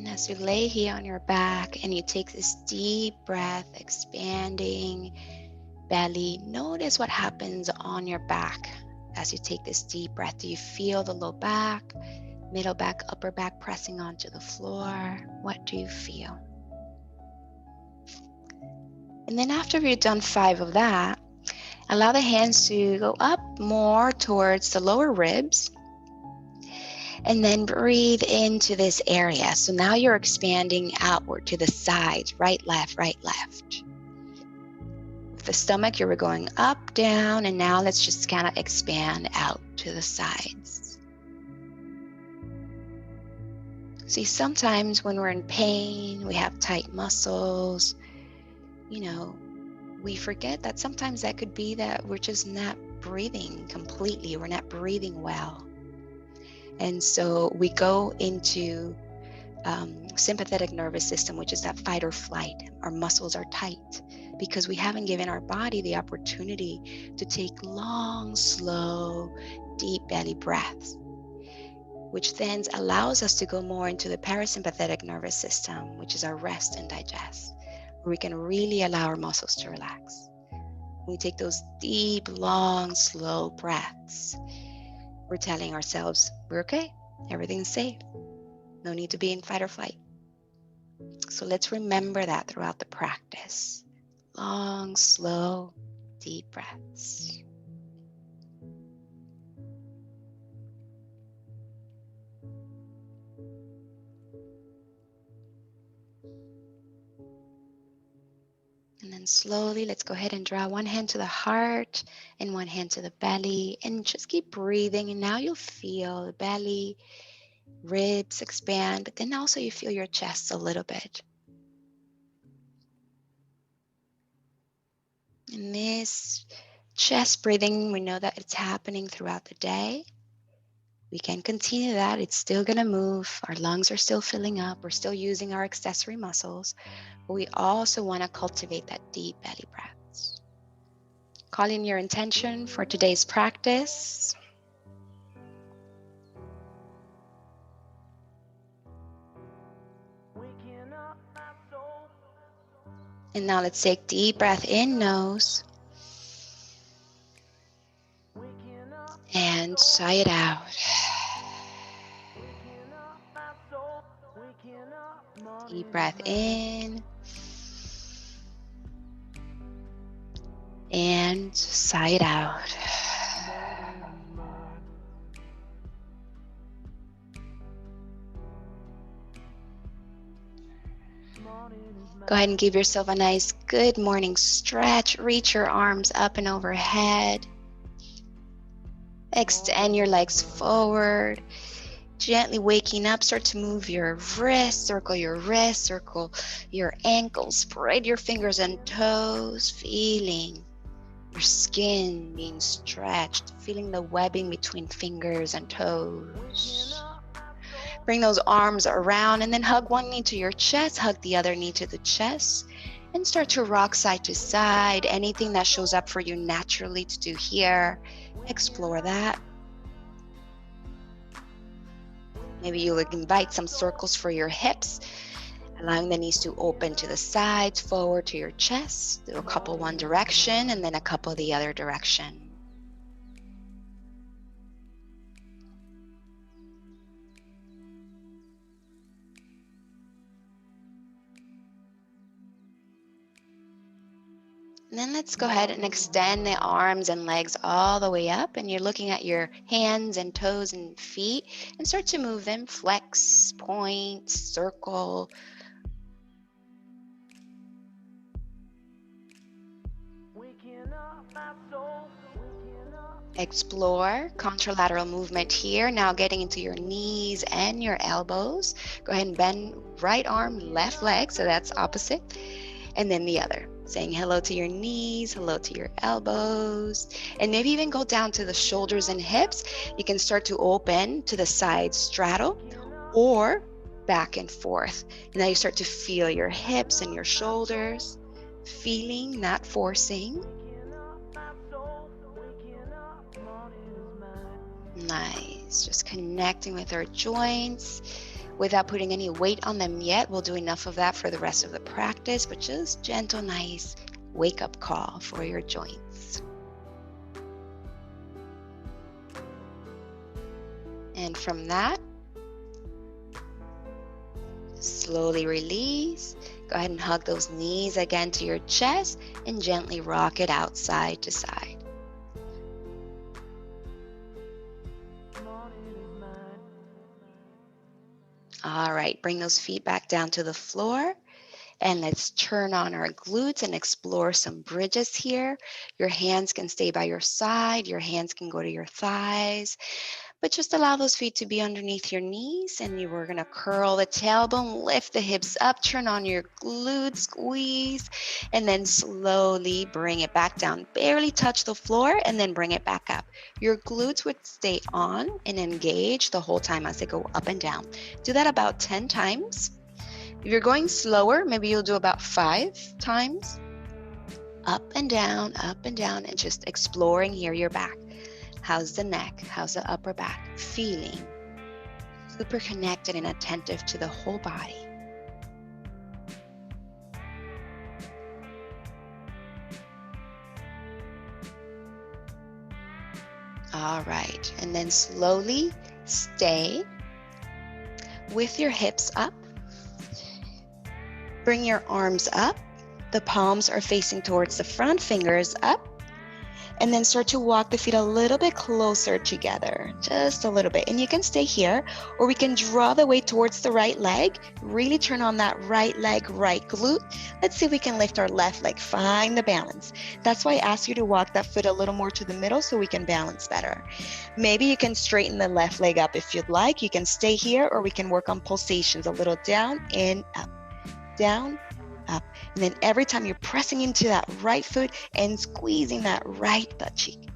And as you lay here on your back and you take this deep breath, expanding belly, notice what happens on your back as you take this deep breath. Do you feel the low back, middle back, upper back pressing onto the floor? What do you feel? And then after you've done 5 of that, allow the hands to go up more towards the lower ribs. And then breathe into this area. So now you're expanding outward to the sides, right, left, right, left. With the stomach, you were going up, down, and now let's just kind of expand out to the sides. See, sometimes when we're in pain, we have tight muscles, we forget that sometimes that could be that we're just not breathing completely. We're not breathing well. And so we go into sympathetic nervous system, which is that fight or flight. Our muscles are tight because we haven't given our body the opportunity to take long, slow, deep belly breaths, which then allows us to go more into the parasympathetic nervous system, which is our rest and digest, where we can really allow our muscles to relax. When we take those deep, long, slow breaths, we're telling ourselves, we're okay, everything's safe. No need to be in fight or flight. So let's remember that throughout the practice. Long, slow, deep breaths. And then slowly, let's go ahead and draw one hand to the heart and one hand to the belly, and just keep breathing. And now you'll feel the belly, ribs expand, but then also you feel your chest a little bit. And this chest breathing, we know that it's happening throughout the day. We can continue that. It's still going to move. Our lungs are still filling up. We're still using our accessory muscles. But we also want to cultivate that deep belly breaths. Call in your intention for today's practice. And now let's take deep breath in nose. And sigh it out. Deep breath in. And sigh it out. Go ahead and give yourself a nice good morning stretch. Reach your arms up and overhead. Extend your legs forward. Gently waking up, start to move your wrists, circle your ankles, spread your fingers and toes, feeling your skin being stretched, feeling the webbing between fingers and toes. Bring those arms around and then hug one knee to your chest, hug the other knee to the chest, and start to rock side to side. Anything that shows up for you naturally to do here, explore that. Maybe you'll invite some circles for your hips, allowing the knees to open to the sides, forward to your chest. Do a couple one direction and then a couple the other direction. And then let's go ahead and extend the arms and legs all the way up, and you're looking at your hands and toes and feet and start to move them, flex, point, circle. Explore contralateral movement here. Now getting into your knees and your elbows. Go ahead and bend right arm, left leg, so that's opposite. And then the other, saying hello to your knees, hello to your elbows, and maybe even go down to the shoulders and hips. You can start to open to the side straddle or back and forth. And now you start to feel your hips and your shoulders, feeling, not forcing. Nice, just connecting with our joints, without putting any weight on them yet. We'll do enough of that for the rest of the practice, but just gentle, nice wake-up call for your joints. And from that, slowly release. Go ahead and hug those knees again to your chest and gently rock it out side to side. All right, bring those feet back down to the floor. And let's turn on our glutes and explore some bridges here. Your hands can stay by your side. Your hands can go to your thighs. But just allow those feet to be underneath your knees. And we're going to curl the tailbone, lift the hips up, turn on your glutes, squeeze, and then slowly bring it back down. Barely touch the floor and then bring it back up. Your glutes would stay on and engage the whole time as they go up and down. Do that about 10 times. If you're going slower, maybe you'll do about 5 times. Up and down, and just exploring here your back. How's the neck? How's the upper back? Feeling super connected and attentive to the whole body. All right, and then slowly stay with your hips up. Bring your arms up. The palms are facing towards the front, fingers up. And then start to walk the feet a little bit closer together, just a little bit. And you can stay here, or we can draw the weight towards the right leg. Really turn on that right leg, right glute. Let's see if we can lift our left leg. Find the balance. That's why I asked you to walk that foot a little more to the middle so we can balance better. Maybe you can straighten the left leg up if you'd like. You can stay here, or we can work on pulsations, a little down and up, down, up. And then every time you're pressing into that right foot and squeezing that right butt cheek.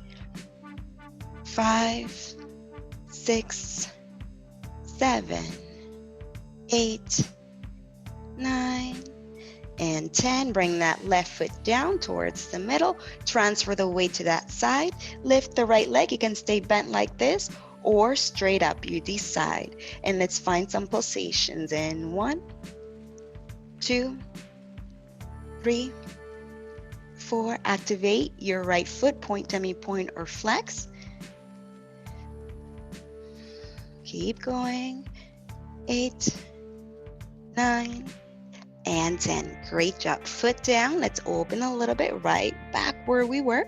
5, 6, 7, 8, 9, and 10. Bring that left foot down towards the middle. Transfer the weight to that side. Lift the right leg. You can stay bent like this or straight up. You decide. And let's find some pulsations in 1, 2, 3, 4. Activate your right foot, point, demi point, or flex. Keep going. 8, 9, and 10. Great job. Foot down. Let's open a little bit right back where we were.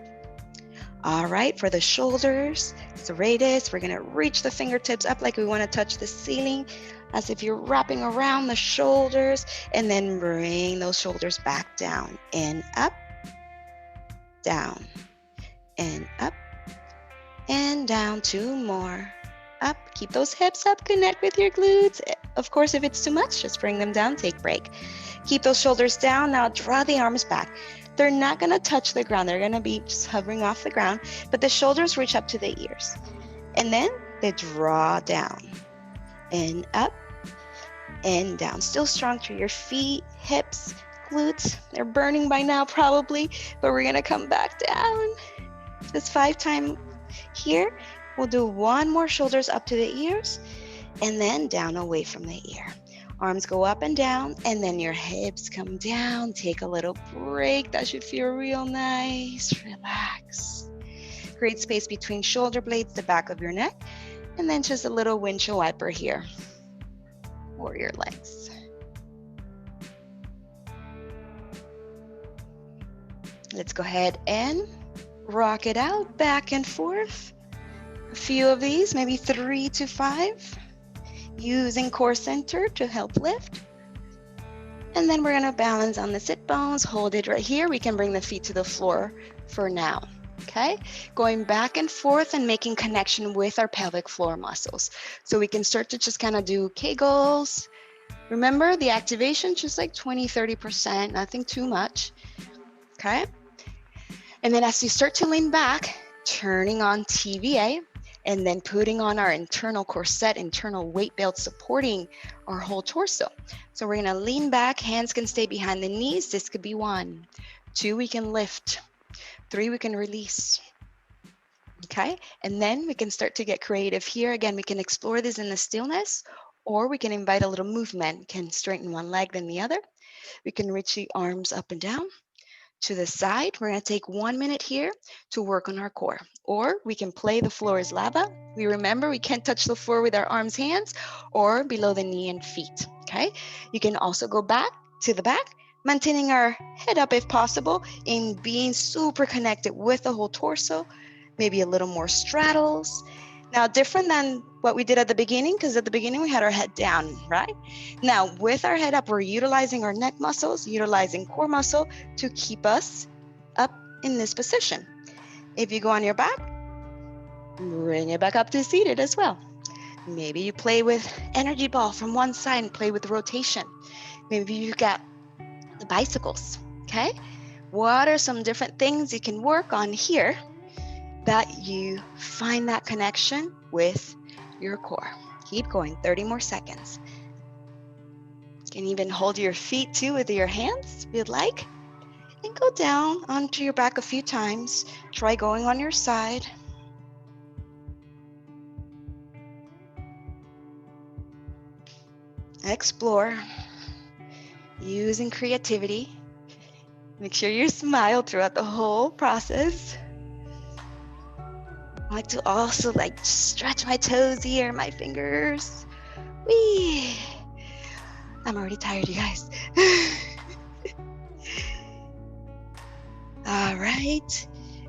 All right, for the shoulders, serratus, we're gonna reach the fingertips up like we wanna touch the ceiling, as if you're wrapping around the shoulders, and then bring those shoulders back down and up, down, and up, and down. 2 more. Up, keep those hips up, connect with your glutes. Of course, if it's too much, just bring them down, take a break. Keep those shoulders down. Now draw the arms back. They're not gonna touch the ground. They're gonna be just hovering off the ground, but the shoulders reach up to the ears. And then they draw down and up and down. Still strong through your feet, hips, glutes. They're burning by now probably, but we're gonna come back down. Just 5 times here. We'll do 1 more, shoulders up to the ears, and then down away from the ear. Arms go up and down, and then your hips come down. Take a little break. That should feel real nice. Relax. Create space between shoulder blades, the back of your neck, and then just a little windshield wiper here. Warrior legs. Let's go ahead and rock it out, back and forth. A few of these, maybe 3 to 5. Using core center to help lift. And then we're gonna balance on the sit bones, hold it right here. We can bring the feet to the floor for now, okay? Going back and forth and making connection with our pelvic floor muscles. So we can start to just kind of do Kegels. Remember the activation, just like 20, 30%, nothing too much, okay? And then as you start to lean back, turning on TVA, and then putting on our internal corset, internal weight belt supporting our whole torso. So we're gonna lean back, hands can stay behind the knees. This could be 1. 2, we can lift. 3, we can release. Okay, and then we can start to get creative here. Again, we can explore this in the stillness, Or we can invite a little movement. Can straighten one leg then the other. We can reach the arms up and down to the side. We're going to take 1 minute here to work on our core. Or we can play the floor is lava. We remember we can't touch the floor with our arms, hands, or below the knee and feet. Okay. You can also go back to the back, maintaining our head up if possible, in being super connected with the whole torso. Maybe a little more straddles. Now, different than what we did at the beginning, because at the beginning we had our head down, right? Now, with our head up, we're utilizing our neck muscles, utilizing core muscle to keep us up in this position. If you go on your back, bring it back up to seated as well. Maybe you play with energy ball from one side and play with rotation. Maybe you got the bicycles, okay? What are some different things you can work on here that you find that connection with your core? Keep going, 30 more seconds. You can even hold your feet too with your hands if you'd like. And go down onto your back a few times. Try going on your side. Explore. Using creativity. Make sure you smile throughout the whole process. I like to also stretch my toes here, my fingers. Whee! I'm already tired, you guys. All right.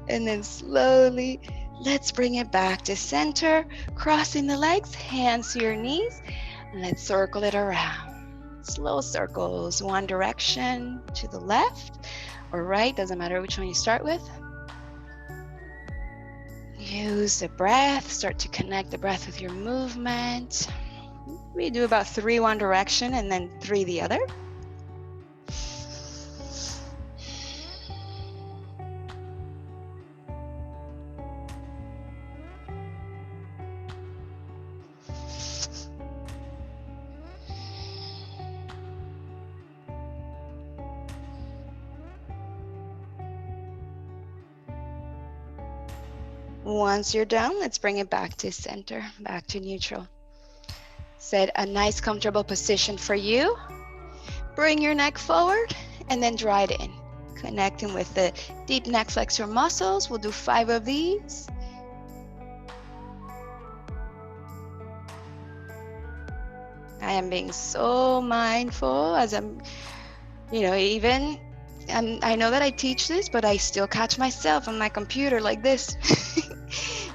And then slowly, let's bring it back to center. Crossing the legs, hands to your knees. And let's circle it around. Slow circles, one direction to the left or right, doesn't matter which one you start with. Use the breath, start to connect the breath with your movement. We do about 3 one direction and then 3 the other. Once you're done, let's bring it back to center, back to neutral. Set a nice comfortable position for you. Bring your neck forward and then draw it in. Connecting with the deep neck flexor muscles. We'll do 5 of these. I am being so mindful as I'm, I know that I teach this, but I still catch myself on my computer like this.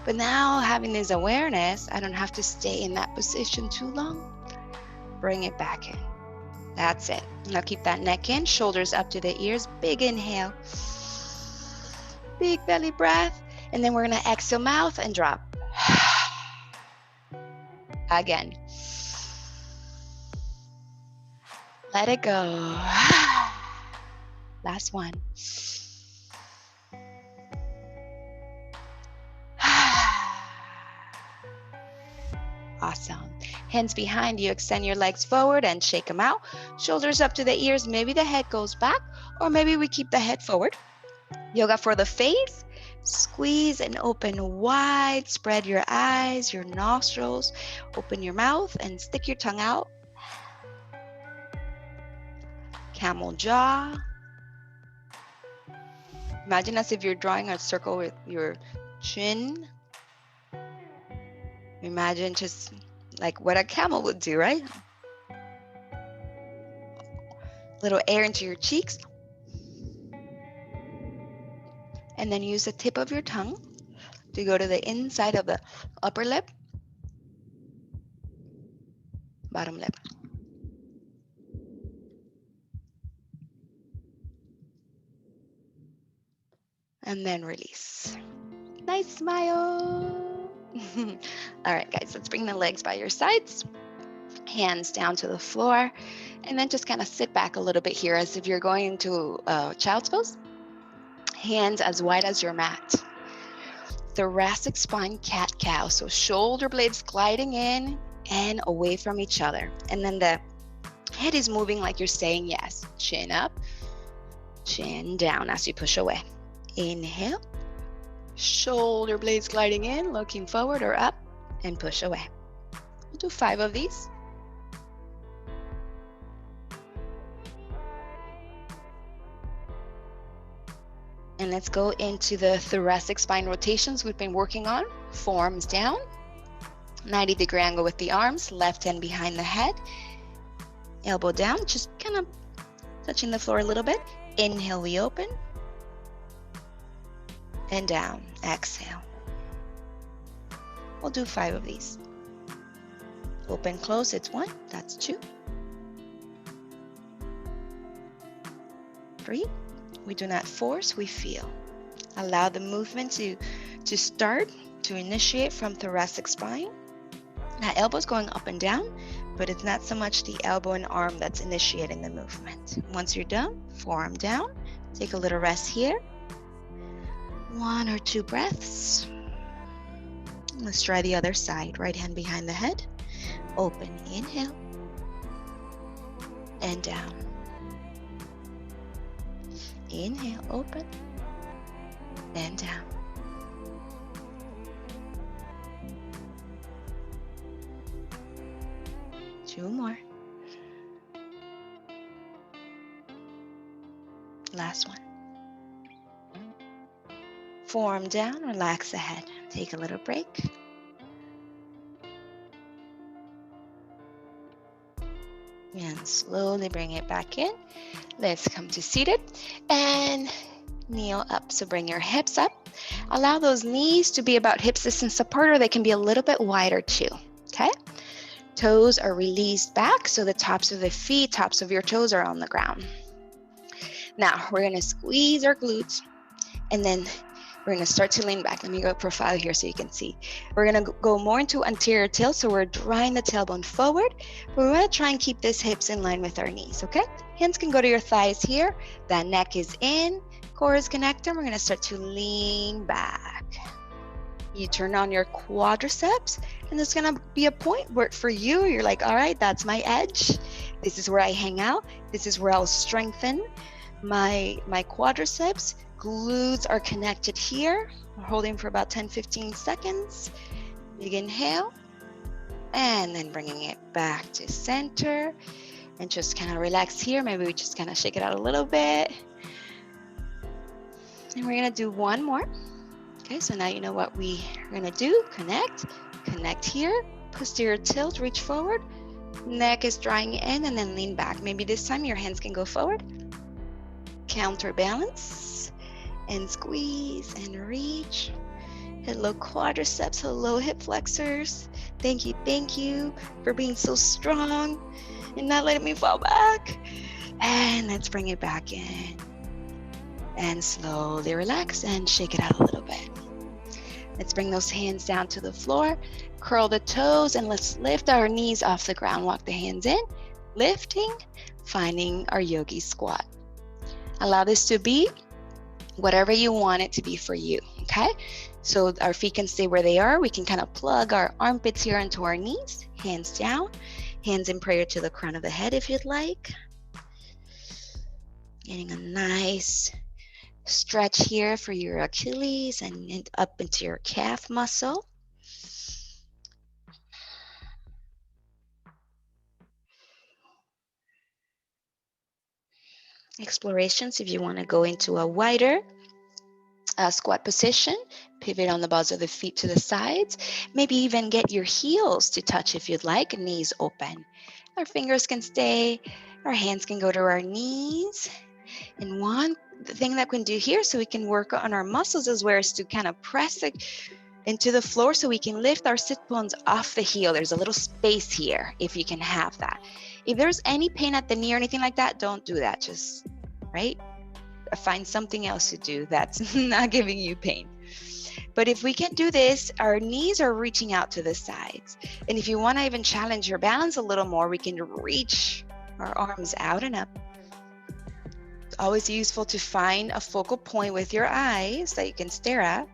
But now having this awareness, I don't have to stay in that position too long. Bring it back in. That's it. Now keep that neck in, shoulders up to the ears. Big inhale. Big belly breath. And then we're going to exhale mouth and drop. Again. Let it go. Last one. Awesome. Hands behind you, extend your legs forward and shake them out. Shoulders up to the ears. Maybe the head goes back, or maybe we keep the head forward. Yoga for the face. Squeeze and open wide. Spread your eyes, your nostrils. Open your mouth and stick your tongue out. Camel jaw. Imagine as if you're drawing a circle with your chin. Imagine just like what a camel would do, right? Little air into your cheeks. And then use the tip of your tongue to go to the inside of the upper lip, bottom lip. And then release. Nice smile. All right, guys, let's bring the legs by your sides. Hands down to the floor. And then just kind of sit back a little bit here as if you're going into child's pose. Hands as wide as your mat. Thoracic spine cat-cow. So shoulder blades gliding in and away from each other. And then the head is moving like you're saying yes. Chin up, chin down as you push away. Inhale. Shoulder blades gliding in, looking forward or up, and push away. We'll do 5 of these. And let's go into the thoracic spine rotations we've been working on. Forearms down, 90-degree angle with the arms, left hand behind the head, elbow down, just kind of touching the floor a little bit. Inhale, we open, and down, exhale. We'll do 5 of these. Open, close, it's 1, that's 2. 3, we do not force, we feel. Allow the movement to start, to initiate from thoracic spine. That elbow's going up and down, but it's not so much the elbow and arm that's initiating the movement. Once you're done, forearm down, take a little rest here. 1 or 2 breaths. Let's try the other side. Right hand behind the head. Open, inhale, and down. Inhale, open, and down. Two more. Last one. Forearm down, relax the head. Take a little break. And slowly bring it back in. Let's come to seated and kneel up. So bring your hips up. Allow those knees to be about hip distance apart, or they can be a little bit wider too, okay? Toes are released back, so the tops of the feet, tops of your toes are on the ground. Now, we're gonna squeeze our glutes, and then we're gonna start to lean back. Let me go profile here so you can see. We're gonna go more into anterior tilt, so we're drawing the tailbone forward, but we wanna try and keep this hips in line with our knees, okay? Hands can go to your thighs here. That neck is in, core is connected. We're gonna start to lean back. You turn on your quadriceps, and there's gonna be a point where for you, you're like, all right, that's my edge. This is where I hang out. This is where I'll strengthen my quadriceps. Glutes are connected here. We're holding for about 10-15 seconds. Big inhale, and then bringing it back to center, and just kind of relax here. Maybe we just kind of shake it out a little bit. And we're gonna do one more. Okay, so now you know what we are gonna do. Connect here, posterior tilt, reach forward. Neck is drawing in, and then lean back. Maybe this time your hands can go forward. Counterbalance, and squeeze and reach. Hello quadriceps, hello hip flexors. Thank you for being so strong and not letting me fall back. And let's bring it back in. And slowly relax and shake it out a little bit. Let's bring those hands down to the floor, curl the toes, and let's lift our knees off the ground. Walk the hands in, lifting, finding our yogi squat. Allow this to be whatever you want it to be for you, okay? So our feet can stay where they are. We can kind of plug our armpits here into our knees, hands down, hands in prayer to the crown of the head if you'd like. Getting a nice stretch here for your Achilles and up into your calf muscle. Explorations, if you want to go into a wider squat position, pivot on the balls of the feet to the sides, maybe even get your heels to touch if you'd like, knees open. Our fingers can stay, our hands can go to our knees. And one thing that we can do here so we can work on our muscles as well is to kind of press it into the floor so we can lift our sit bones off the heel. There's a little space here if you can have that. If there's any pain at the knee or anything like that, don't do that. Just, right? Find something else to do that's not giving you pain. But if we can do this, our knees are reaching out to the sides. And if you want to even challenge your balance a little more, we can reach our arms out and up. It's always useful to find a focal point with your eyes that you can stare at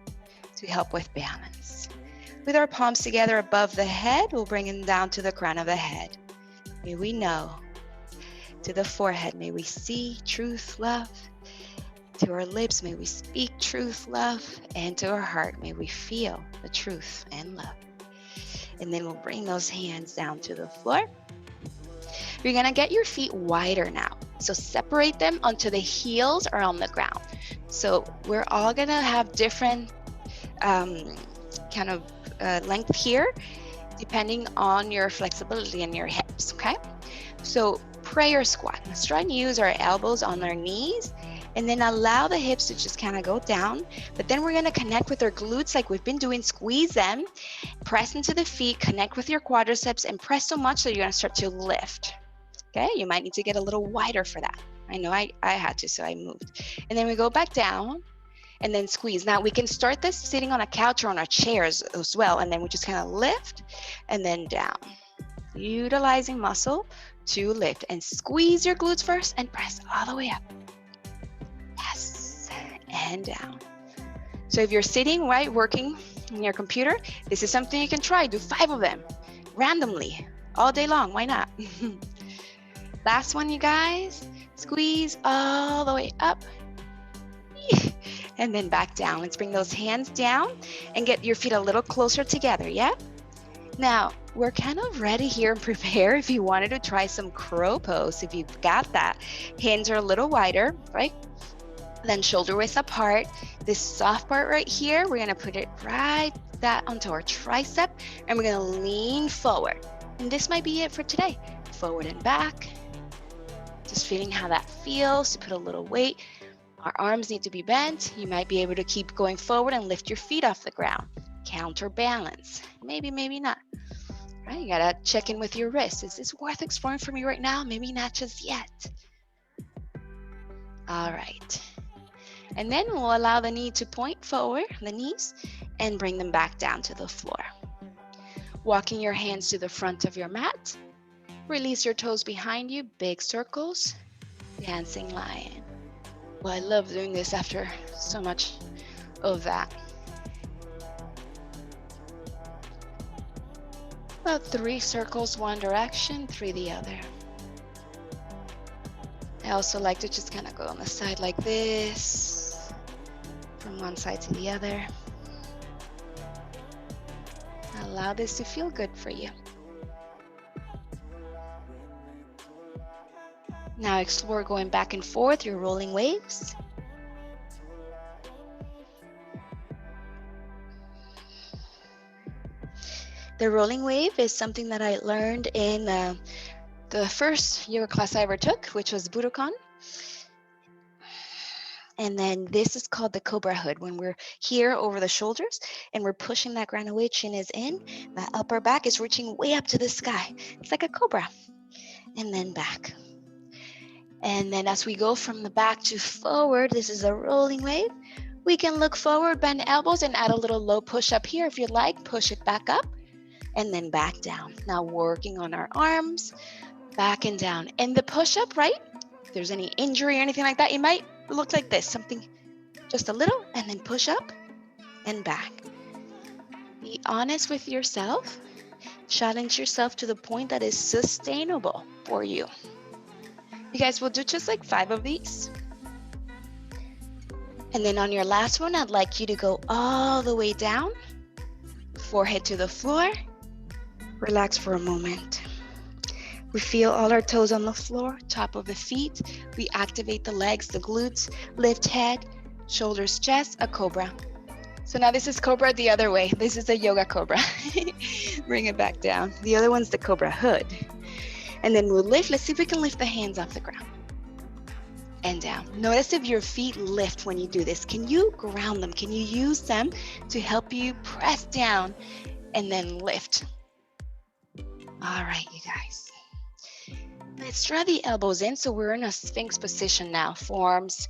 to help with balance. With our palms together above the head, we'll bring them down to the crown of the head. May we know. To the forehead, may we see truth, love. To our lips, may we speak truth, love. And to our heart, may we feel the truth and love. And then we'll bring those hands down to the floor. You're gonna get your feet wider now. So separate them onto the heels or on the ground. So we're all gonna have different kind of length here, depending on your flexibility in your hips, okay? So prayer squat. Let's try and use our elbows on our knees and then allow the hips to just kind of go down. But then we're gonna connect with our glutes like we've been doing, squeeze them, press into the feet, connect with your quadriceps and press so much that you're gonna start to lift. Okay, you might need to get a little wider for that. I know I had to, so I moved. And then we go back down and then squeeze. Now we can start this sitting on a couch or on our chairs as well. And then we just kind of lift and then down. Utilizing muscle to lift and squeeze your glutes first and press all the way up. Yes, and down. So if you're sitting, right, working on your computer, this is something you can try. Do 5 of them randomly all day long. Why not? Last one, you guys. Squeeze all the way up and then back down. Let's bring those hands down and get your feet a little closer together, yeah? Now, we're kind of ready here and prepare if you wanted to try some crow pose, if you've got that. Hands are a little wider, right? Then shoulder width apart. This soft part right here, we're gonna put it right that onto our tricep and we're gonna lean forward. And this might be it for today. Forward and back. Just feeling how that feels to put a little weight. Our arms need to be bent. You might be able to keep going forward and lift your feet off the ground. Counterbalance. Maybe, maybe not. Right? You gotta check in with your wrist. Is this worth exploring for me right now? Maybe not just yet. All right. And then we'll allow the knee to point forward, the knees, and bring them back down to the floor. Walking your hands to the front of your mat. Release your toes behind you, big circles, dancing lion. Well, I love doing this after so much of that. About 3 circles one direction, 3 the other. I also like to just kind of go on the side like this, from one side to the other. Allow this to feel good for you. Now explore going back and forth, your rolling waves. The rolling wave is something that I learned in the first yoga class I ever took, which was Budokan. And then this is called the cobra hood, when we're here over the shoulders and we're pushing that ground away, chin is in, that upper back is reaching way up to the sky. It's like a cobra. And then back. And then as we go from the back to forward, this is a rolling wave. We can look forward, bend elbows, and add a little low push up here if you'd like. Push it back up and then back down. Now working on our arms, back and down. And the push up, right? If there's any injury or anything like that, it might look like this, something just a little, and then push up and back. Be honest with yourself. Challenge yourself to the point that is sustainable for you. You guys will do just like 5 of these. And then on your last one, I'd like you to go all the way down, forehead to the floor. Relax for a moment. We feel all our toes on the floor, top of the feet. We activate the legs, the glutes, lift head, shoulders, chest, a cobra. So now this is cobra the other way. This is a yoga cobra. Bring it back down. The other one's the cobra hood. And then we'll lift. Let's see if we can lift the hands off the ground. And down. Notice if your feet lift when you do this. Can you ground them? Can you use them to help you press down and then lift? All right, you guys. Let's draw the elbows in. So we're in a Sphinx position now. Forearms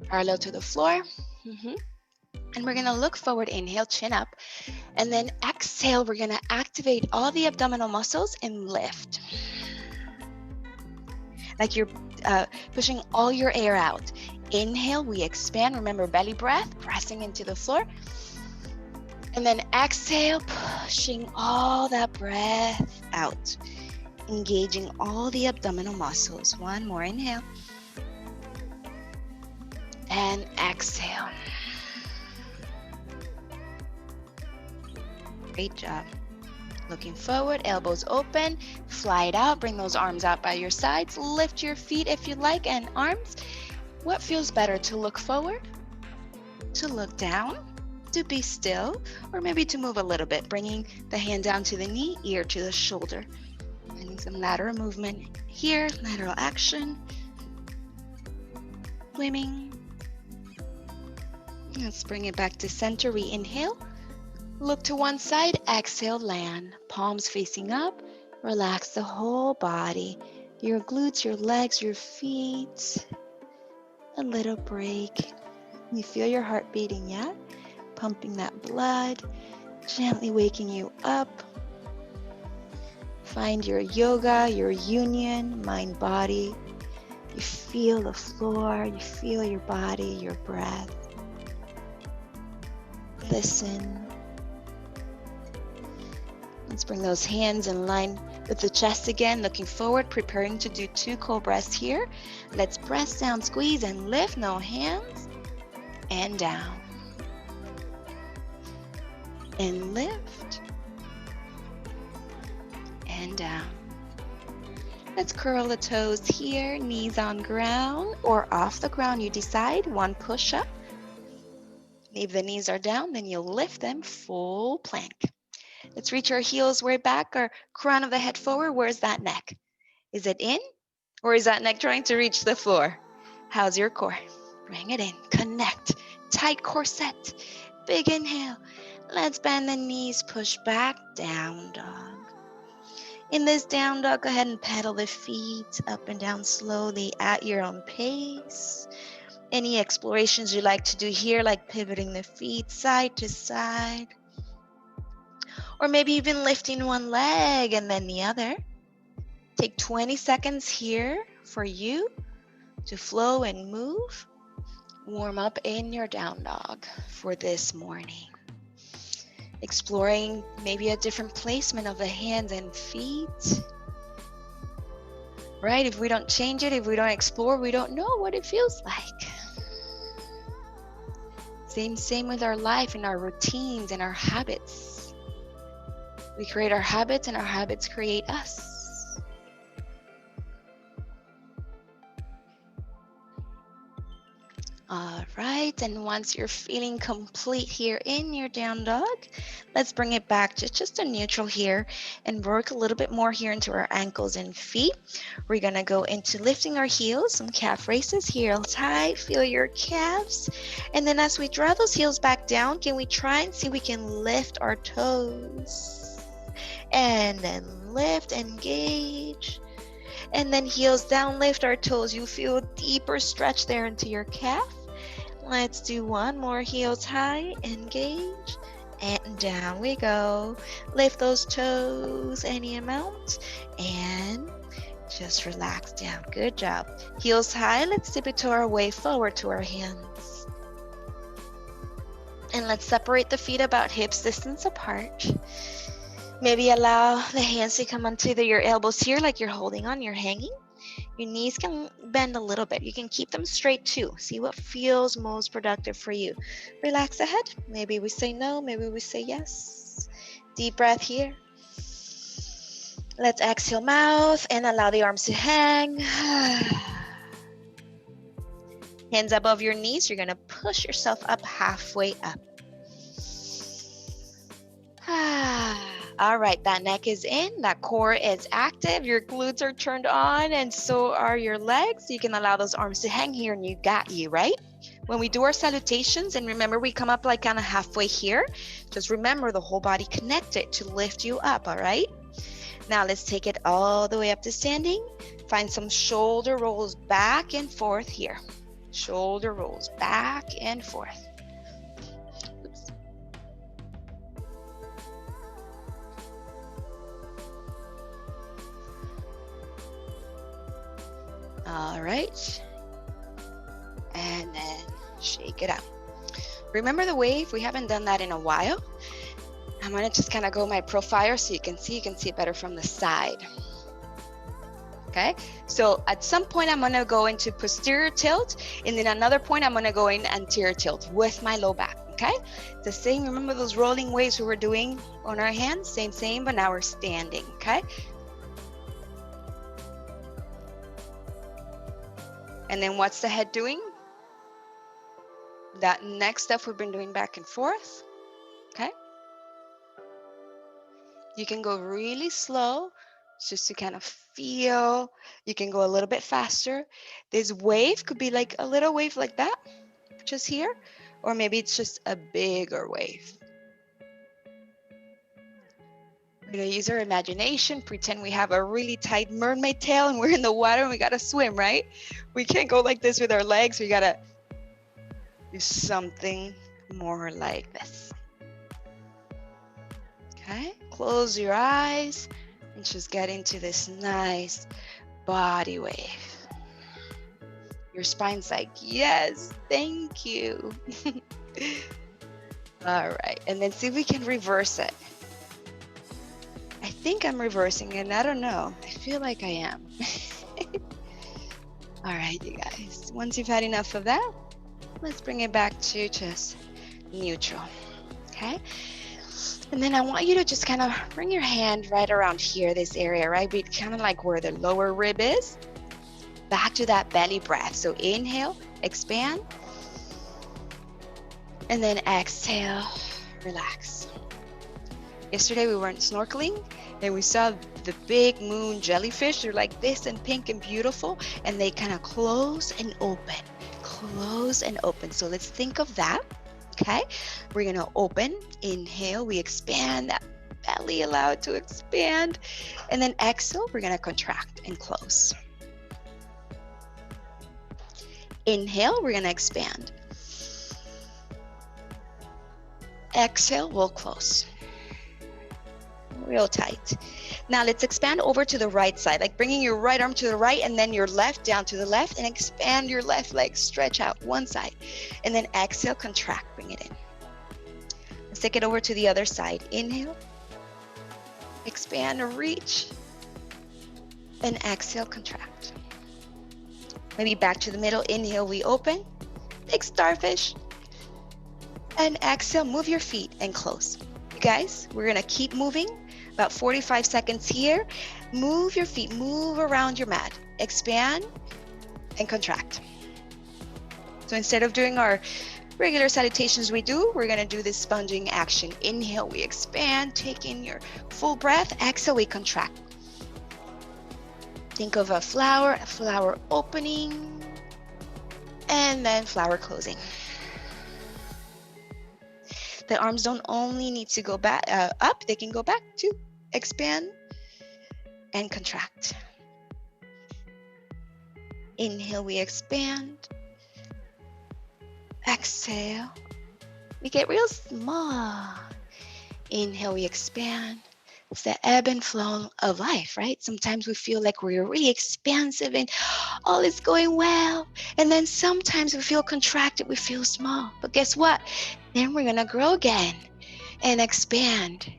parallel to the floor. And we're gonna look forward, inhale, chin up. And then exhale, we're gonna activate all the abdominal muscles and lift. Like you're pushing all your air out. Inhale, we expand. Remember, belly breath, pressing into the floor. And then exhale, pushing all that breath out. Engaging all the abdominal muscles. One more, inhale. And exhale. Great job. Looking forward, elbows open, fly it out, bring those arms out by your sides, lift your feet if you like, and arms. What feels better, to look forward to look down, to be still, or maybe to move a little bit, bringing the hand down to the knee, ear to the shoulder. Finding some lateral movement here, lateral action. Swimming. Let's bring it back to center. Re-inhale. Look to one side. Exhale, land. Palms facing up. Relax the whole body. Your glutes, your legs, your feet. A little break. You feel your heart beating yet? Pumping that blood. Gently waking you up. Find your yoga, your union, mind, body. You feel the floor. You feel your body, your breath. Listen. Let's bring those hands in line with the chest again, looking forward, preparing to do 2 cobras here. Let's press down, squeeze, and lift. No hands. And down. And lift. And down. Let's curl the toes here, knees on ground or off the ground. You decide. 1 push-up. If the knees are down, then you'll lift them, full plank. Let's reach our heels way back, our crown of the head forward. Where's that neck? Is it in? Or is that neck trying to reach the floor? How's your core? Bring it in. Connect. Tight corset. Big inhale. Let's bend the knees. Push back. Down dog. In this down dog, go ahead and pedal the feet up and down slowly at your own pace. Any explorations you like to do here, like pivoting the feet side to side. Or maybe even lifting one leg and then the other. Take 20 seconds here for you to flow and move. Warm up in your down dog for this morning. Exploring maybe a different placement of the hands and feet. Right? If we don't change it, if we don't explore, we don't know what it feels like. Same with our life and our routines and our habits. We create our habits and our habits create us. All right, and once you're feeling complete here in your down dog, let's bring it back to just a neutral here and work a little bit more here into our ankles and feet. We're gonna go into lifting our heels, some calf raises, heels high, feel your calves. And then as we draw those heels back down, can we try and see if we can lift our toes? And then lift, engage. And then heels down, lift our toes. You feel a deeper stretch there into your calf. Let's do one more. Heels high, engage, and down we go. Lift those toes any amount, and just relax down. Good job. Heels high. Let's tiptoe our way forward to our hands. And let's separate the feet about hips distance apart. Maybe allow the hands to come onto your elbows here like you're holding on, you're hanging. Your knees can bend a little bit. You can keep them straight too. See what feels most productive for you. Relax ahead. Maybe we say no, maybe we say yes. Deep breath here. Let's exhale mouth and allow the arms to hang. Hands above your knees. You're going to push yourself up halfway up. All right, that neck is in, that core is active, your glutes are turned on, and so are your legs. You can allow those arms to hang here, and you got you, right? When we do our salutations, and remember we come up like kind of halfway here, just remember the whole body connected to lift you up, all right? Now let's take it all the way up to standing. Find some shoulder rolls back and forth here. Shoulder rolls back and forth. All right, and then shake it out. Remember the wave? We haven't done that in a while. I'm gonna just kind of go my profile so you can see it better from the side. Okay, so at some point I'm gonna go into posterior tilt, and then another point I'm gonna go in anterior tilt with my low back. Okay, the same. Remember those rolling waves we were doing on our hands? Same, but now we're standing. Okay. And then what's the head doing? That next step we've been doing back and forth, okay? You can go really slow just to kind of feel. You can go a little bit faster. This wave could be like a little wave like that, just here, or maybe it's just a bigger wave. We're gonna use our imagination, pretend we have a really tight mermaid tail and we're in the water and we gotta swim, right? We can't go like this with our legs. We gotta do something more like this. Okay, close your eyes and just get into this nice body wave. Your spine's like, yes, thank you. All right, and then see if we can reverse it. I think I'm reversing it, I don't know. I feel like I am. All right, you guys, once you've had enough of that, let's bring it back to just neutral, okay? And then I want you to just kind of bring your hand right around here, this area, right? Be kind of like where the lower rib is. Back to that belly breath. So inhale, expand. And then exhale, relax. Yesterday we went snorkeling and we saw the big moon jellyfish. They're like this and pink and beautiful. And they kind of close and open, close and open. So let's think of that. Okay, we're gonna open, inhale, we expand, that belly, allow it to expand, and then exhale, we're gonna contract and close. Inhale, we're gonna expand. Exhale, we'll close. Real tight. Now let's expand over to the right side, like bringing your right arm to the right and then your left down to the left, and expand your left leg, stretch out one side. And then exhale, contract, bring it in. Let's take it over to the other side. Inhale, expand, reach, and exhale, contract. Maybe back to the middle. Inhale, we open, big starfish. And exhale, move your feet and close. You guys, we're gonna keep moving. About 45 seconds here. Move your feet, move around your mat. Expand and contract. So instead of doing our regular salutations we're gonna do this sponging action. Inhale, we expand, take in your full breath. Exhale, we contract. Think of a flower opening, and then flower closing. The arms don't only need to go back up, they can go back to expand and contract. Inhale, we expand. Exhale, we get real small. Inhale, we expand. It's the ebb and flow of life, right? Sometimes we feel like we're really expansive and all is going well. And then sometimes we feel contracted, we feel small. But guess what? Then we're gonna grow again and expand.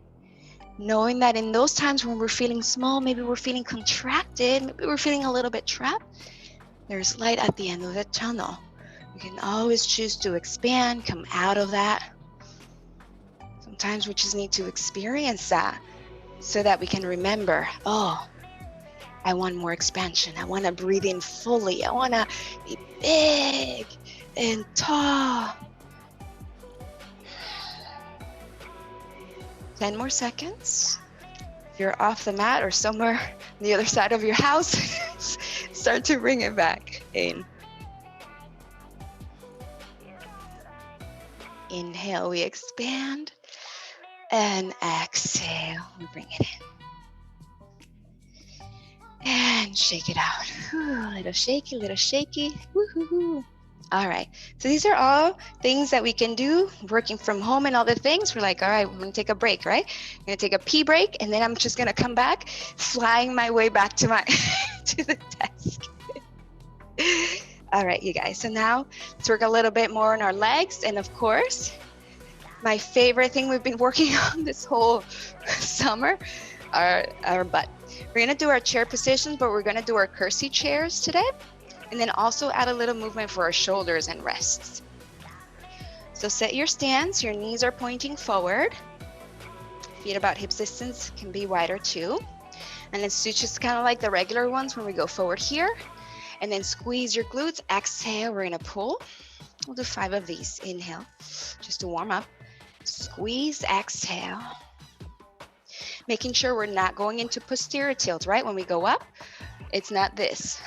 Knowing that in those times when we're feeling small, maybe we're feeling contracted, maybe we're feeling a little bit trapped, there's light at the end of the tunnel. You can always choose to expand, come out of that. Sometimes we just need to experience that so that we can remember, oh, I want more expansion. I want to breathe in fully. I want to be big and tall. 10 more seconds. If you're off the mat or somewhere on the other side of your house, start to bring it back in. Inhale, we expand. And exhale, we bring it in. And shake it out. Ooh, little shaky. Woo-hoo-hoo. All right, so these are all things that we can do working from home and all the things. We're like, all right, we're gonna take a break, right? I'm gonna take a pee break, and then I'm just gonna come back, flying my way back to my to the desk. All right, you guys, so now let's work a little bit more on our legs, and of course, my favorite thing we've been working on this whole summer, our butt. We're gonna do our chair positions, but we're gonna do our curtsy chairs today. And then also add a little movement for our shoulders and wrists. So set your stance, your knees are pointing forward. Feet about hip distance, can be wider too. And let's do just kind of like the regular ones when we go forward here. And then squeeze your glutes, exhale, we're gonna pull. We'll do 5 of these. Inhale, just to warm up. Squeeze, exhale. Making sure we're not going into posterior tilt, right? When we go up, it's not this.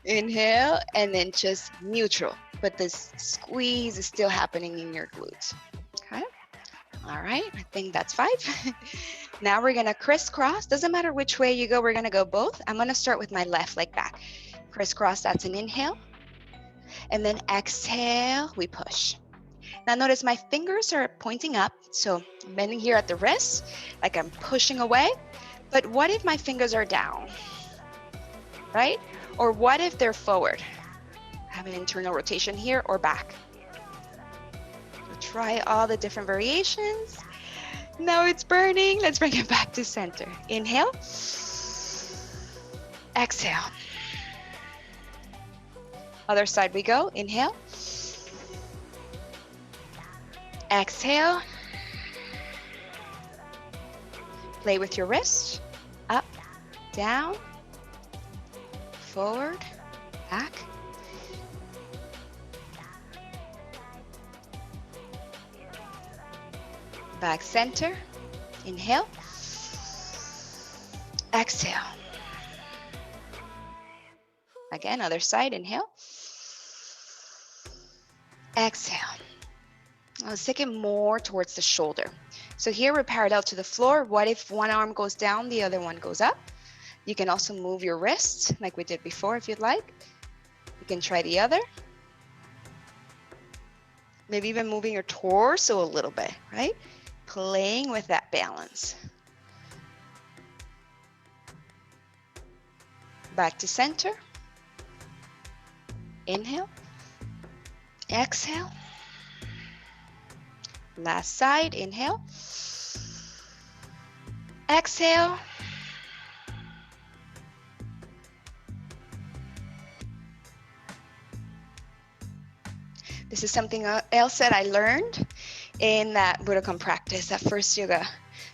Inhale, and then just neutral. But this squeeze is still happening in your glutes. Okay. All right, I think that's 5. Now we're gonna crisscross. Doesn't matter which way you go, we're gonna go both. I'm gonna start with my left leg back. Crisscross, that's an inhale. And then exhale, we push. Now notice my fingers are pointing up, so I'm bending here at the wrist, like I'm pushing away. But what if my fingers are down, right? Or what if they're forward? Have an internal rotation here or back. So try all the different variations. Now it's burning. Let's bring it back to center. Inhale. Exhale. Other side we go. Inhale. Exhale. Play with your wrist. Up, down, forward, back. Back center. Inhale. Exhale. Again, other side. Inhale. Exhale. Let's take it more towards the shoulder. So here we're parallel to the floor. What if one arm goes down, the other one goes up? You can also move your wrist like we did before if you'd like. You can try the other. Maybe even moving your torso a little bit, right? Playing with that balance. Back to center. Inhale. Exhale. Last side, inhale. Exhale. This is something else that I learned in that Budokan practice, that first yoga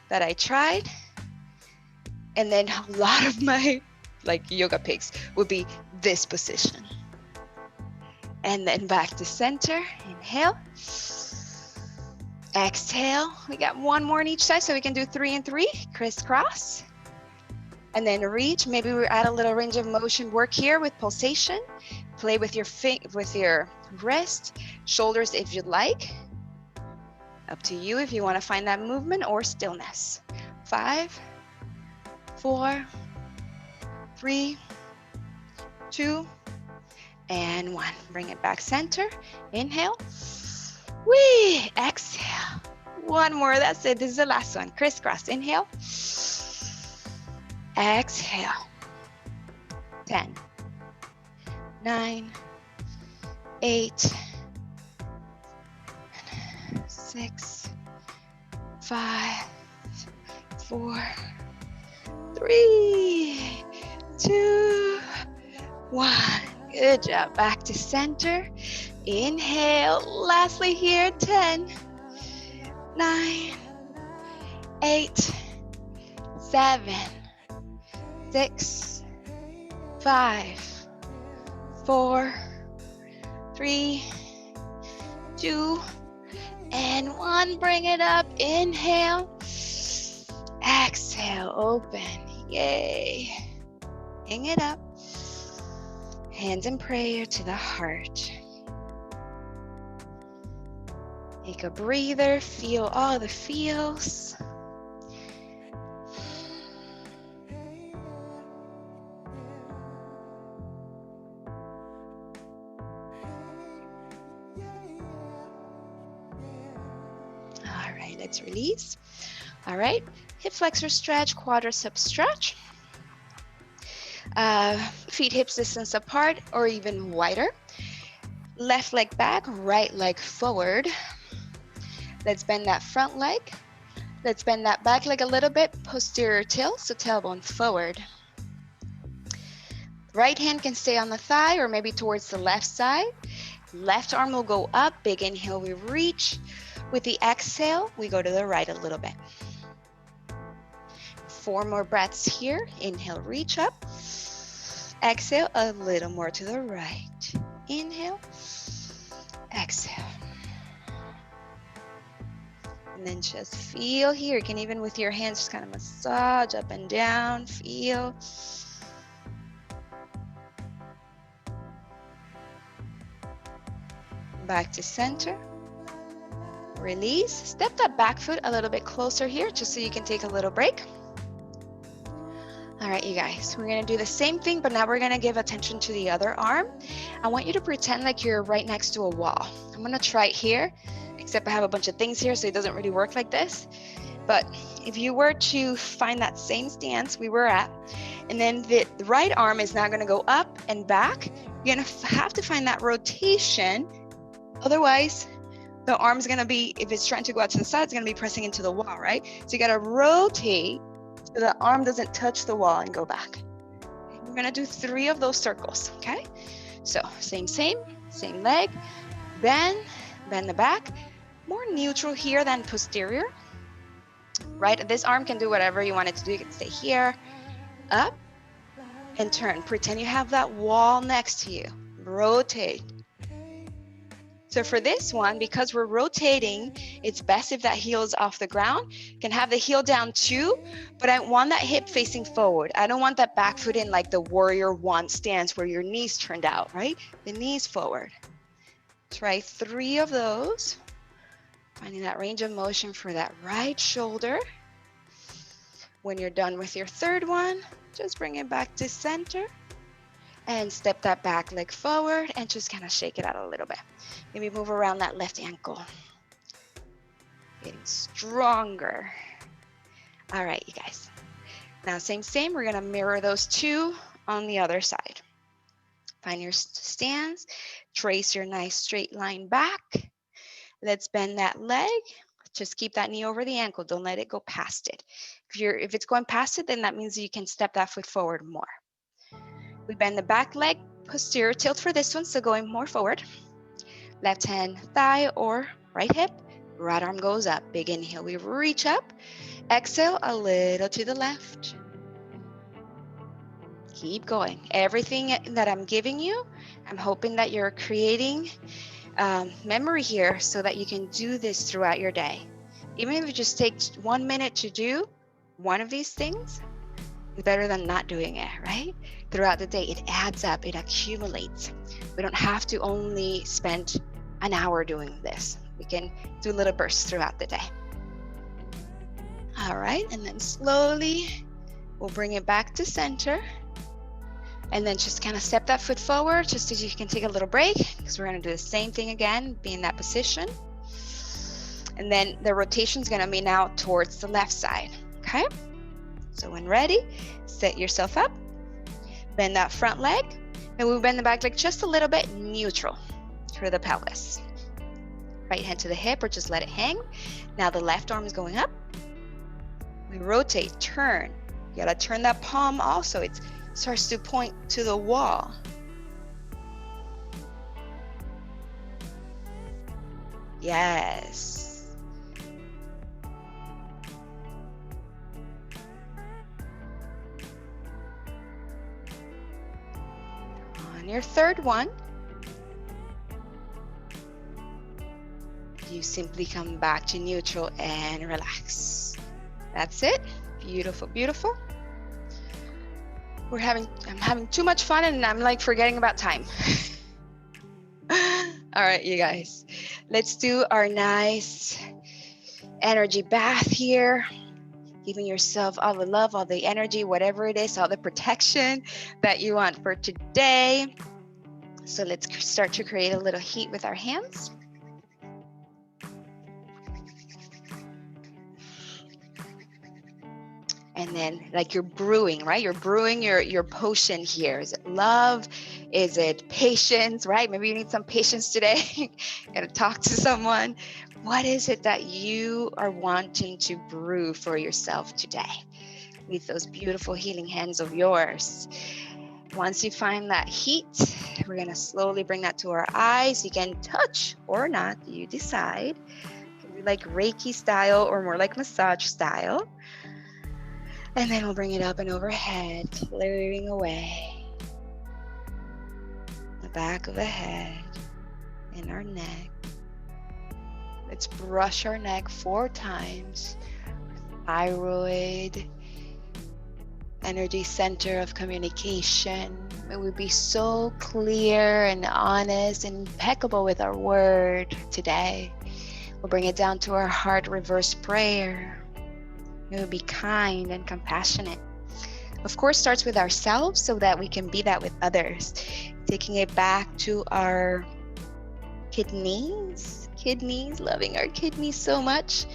that I tried. And then a lot of my yoga pics would be this position. And then back to center, inhale. Exhale. We got one more on each side, so we can do 3 and 3, crisscross. And then reach. Maybe we add a little range of motion work here with pulsation. Play with your wrist, shoulders if you'd like. Up to you if you want to find that movement or stillness. 5, 4, 3, 2, and 1. Bring it back center. Inhale. Whee! Exhale. One more. That's it. This is the last one. Crisscross. Inhale. Exhale. 10, 9, 8, 6, 5, 4, 3, 2, 1. Good job. Back to center. Inhale. Lastly here. 10, 9, 8, 7, 6, 5, 4, 3, 2, and 1. Bring it up. Inhale. Exhale. Open. Yay. Hang it up. Hands in prayer to the heart. Take a breather. Feel all the feels. All right, let's release. All right, hip flexor stretch, quadricep stretch. Feet hips distance apart or even wider. Left leg back, right leg forward. Let's bend that front leg. Let's bend that back leg a little bit, posterior tilt, so tailbone forward. Right hand can stay on the thigh or maybe towards the left side. Left arm will go up, big inhale, we reach. With the exhale, we go to the right a little bit. 4 more breaths here. Inhale, reach up. Exhale, a little more to the right. Inhale. exhale. And then just feel here. You can even with your hands just kind of massage up and down, feel. Back to center. Release. Step that back foot a little bit closer here just so you can take a little break. All right, you guys, we're gonna do the same thing, but now we're gonna give attention to the other arm. I want you to pretend like you're right next to a wall. I'm gonna try it here, except I have a bunch of things here, so it doesn't really work like this. But if you were to find that same stance we were at, and then the right arm is now gonna go up and back, you're gonna have to find that rotation. Otherwise, the arm's gonna be, if it's trying to go out to the side, it's gonna be pressing into the wall, right? So you gotta rotate so the arm doesn't touch the wall and go back. We're gonna do 3 of those circles, okay? So same leg, bend the back, more neutral here than posterior, right? This arm can do whatever you want it to do. You can stay here, up, and turn. Pretend you have that wall next to you. Rotate. So for this one, because we're rotating, it's best if that heel is off the ground. You can have the heel down too, but I want that hip facing forward. I don't want that back foot in like the warrior one stance where your knees turned out, right? The knees forward. Try 3 of those. Finding that range of motion for that right shoulder. When you're done with your 3rd one, just bring it back to center and step that back leg forward and just kind of shake it out a little bit. Maybe move around that left ankle. Getting stronger. All right, you guys. Now, same, we're gonna mirror those 2 on the other side. Find your stance, trace your nice straight line back. Let's bend that leg. Just keep that knee over the ankle. Don't let it go past it. If it's going past it, then that means you can step that foot forward more. We bend the back leg, posterior tilt for this one, so going more forward. Left hand thigh or right hip, right arm goes up. Big inhale, we reach up. Exhale, a little to the left. Keep going. Everything that I'm giving you, I'm hoping that you're creating memory here so that you can do this throughout your day. Even if it just takes 1 minute to do one of these things, it's better than not doing it, right? Throughout the day, it adds up, it accumulates. We don't have to only spend an hour doing this. We can do little bursts throughout the day. All right, and then slowly, we'll bring it back to center. And then just kind of step that foot forward, just so you can take a little break, because we're gonna do the same thing again, be in that position. And then the rotation's gonna be now towards the left side, okay? So when ready, set yourself up, bend that front leg, and we'll bend the back leg just a little bit, neutral for the pelvis. Right hand to the hip or just let it hang. Now the left arm is going up. We rotate, turn. You gotta turn that palm also. It starts to point to the wall. Yes. On your 3rd one, you simply come back to neutral and relax. That's it. Beautiful, beautiful. I'm having too much fun and I'm like forgetting about time. All right, you guys, let's do our nice energy bath here. Giving yourself all the love, all the energy, whatever it is, all the protection that you want for today. So let's start to create a little heat with our hands. And then like you're brewing, right? You're brewing your potion here. Is it love? Is it patience, right? Maybe you need some patience today. You gotta talk to someone. What is it that you are wanting to brew for yourself today with those beautiful healing hands of yours? Once you find that heat, we're gonna slowly bring that to our eyes. You can touch or not, you decide. It can be like Reiki style or more like massage style. And then we'll bring it up and overhead, clearing away the back of the head and our neck. Let's brush our neck 4 times. Thyroid, energy center of communication. May we be so clear and honest and impeccable with our word today. We'll bring it down to our heart, reverse prayer. May we be kind and compassionate. Of course, starts with ourselves so that we can be that with others. Taking it back to our kidneys, loving our kidneys so much.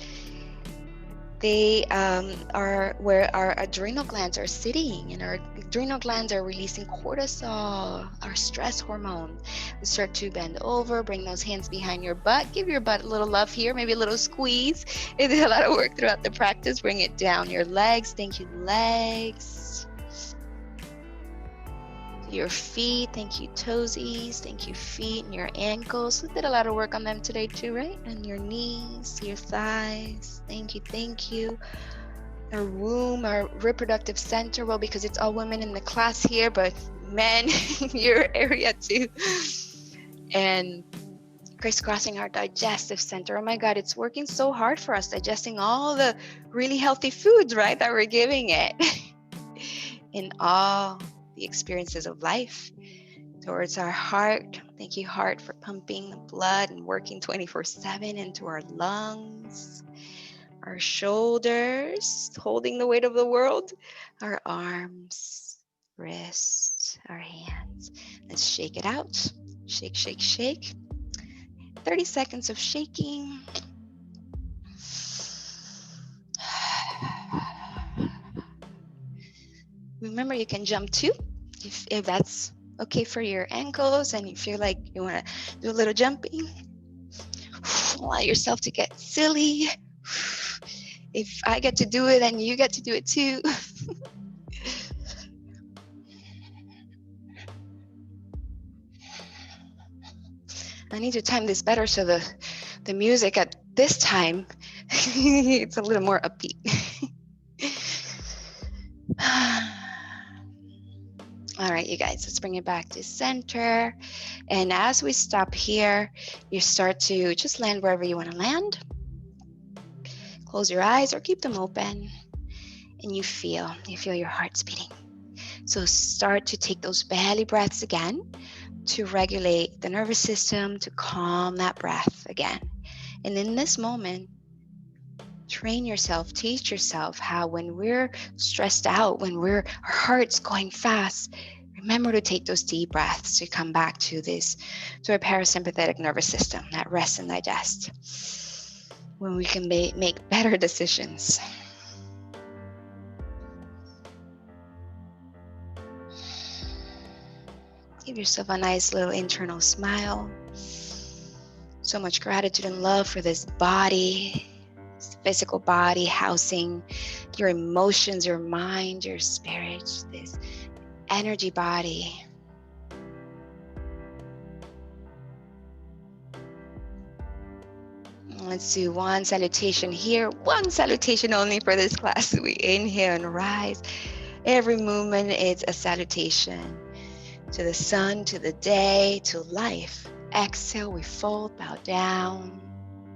They are where our adrenal glands are sitting, and our adrenal glands are releasing cortisol, our stress hormone. Start to bend over, bring those hands behind your butt, give your butt a little love here, maybe a little squeeze. It did a lot of work throughout the practice. Bring it down your legs. Thank you, legs. Your feet, thank you, toesies, thank you, feet and your ankles. We did a lot of work on them today too, right? And your knees, your thighs, thank you. Our womb, our reproductive center, well, because it's all women in the class here, but men in your area too. And crisscrossing our digestive center. Oh my God, it's working so hard for us, digesting all the really healthy foods, right, that we're giving it. In all the experiences of life. Towards our heart, thank you, heart, for pumping the blood and working 24/7 into our lungs. Our shoulders, holding the weight of the world. Our arms, wrists, our hands. Let's shake it out. Shake, shake, shake. 30 seconds of shaking. Remember, you can jump too, if that's okay for your ankles and you feel like you want to do a little jumping. Allow yourself to get silly. If I get to do it, then you get to do it too. I need to time this better so the music at this time, it's a little more upbeat. All right, you guys, let's bring it back to center. And as we stop here, you start to just land wherever you want to land. Close your eyes or keep them open. And you feel your heart's beating. So start to take those belly breaths again to regulate the nervous system, to calm that breath again. And in this moment, train yourself, teach yourself how when we're stressed out, when our heart's going fast, remember to take those deep breaths to come back to our parasympathetic nervous system, that rest and digest, when we can make better decisions. Give yourself a nice little internal smile. So much gratitude and love for this body, this physical body housing your emotions, your mind, your spirit, this energy body. Let's do one salutation here, one salutation only for this class. We inhale and rise. Every movement is a salutation to the sun, to the day, to life. Exhale, we fold, bow down.